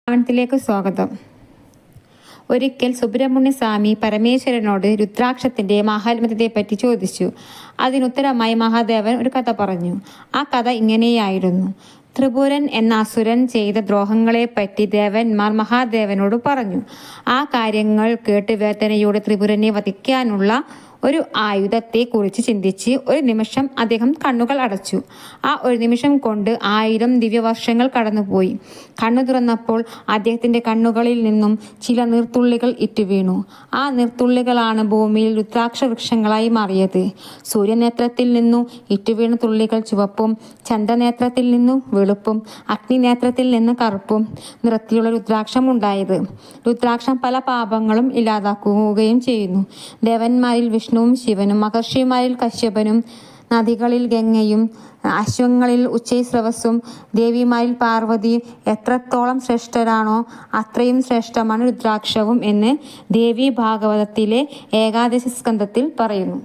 ത്തിലേക്ക് സ്വാഗതം. ഒരിക്കൽ സുബ്രഹ്മണ്യ സ്വാമി പരമേശ്വരനോട് രുദ്രാക്ഷത്തിന്റെ മാഹാത്മ്യത്തെപ്പറ്റി ചോദിച്ചു. അതിനുത്തരമായി മഹാദേവൻ ഒരു കഥ പറഞ്ഞു. ആ കഥ ഇങ്ങനെയായിരുന്നു. ത്രിപുരൻ എന്ന അസുരൻ ചെയ്ത ദ്രോഹങ്ങളെപ്പറ്റി ദേവന്മാർ മഹാദേവനോട് പറഞ്ഞു. ആ കാര്യങ്ങൾ കേട്ട് വേദനയോടെ ത്രിപുരനെ വധിക്കാനുള്ള ഒരു ആയുധത്തെക്കുറിച്ച് ചിന്തിച്ച് ഒരു നിമിഷം അദ്ദേഹം കണ്ണുകൾ അടച്ചു. ആ ഒരു നിമിഷം കൊണ്ട് 1000 ദിവ്യവർഷങ്ങൾ കടന്നുപോയി. കണ്ണു തുറന്നപ്പോൾ അദ്ദേഹത്തിന്റെ കണ്ണുകളിൽ നിന്നും ചില നീർത്തുള്ളികൾ ഇറ്റുവീണു. ആ നീർത്തുള്ളികളാണ് ഭൂമിയിൽ രുദ്രാക്ഷ വൃക്ഷങ്ങളായി മാറിയത്. സൂര്യനേത്രത്തിൽ നിന്നു ഇറ്റുവീണ തുള്ളികൾ ചുവപ്പും, ചന്ദ്രനേത്രത്തിൽ നിന്നു വെളുപ്പും, അഗ്നിനേത്രത്തിൽ നിന്ന് കറുപ്പും നിറത്തിലുള്ള രുദ്രാക്ഷം ഉണ്ടായത്. രുദ്രാക്ഷം പല പാപങ്ങളും ഇല്ലാതാക്കുകയും ചെയ്യുന്നു. ദേവന്മാരിൽ വിഷ്ണുവും ശിവനും, മഹർഷിമാരിൽ കശ്യപനും, നദികളിൽ ഗംഗയും, അശ്വങ്ങളിൽ ഉച്ചൈസ്രവസ്സും, ദേവിമാരിൽ പാർവതിയും എത്രത്തോളം ശ്രേഷ്ഠരാണോ അത്രയും ശ്രേഷ്ഠമാണ് രുദ്രാക്ഷവും എന്ന് ദേവി ഭാഗവതത്തിലെ ഏകാദശി സ്കന്ധത്തിൽ പറയുന്നു.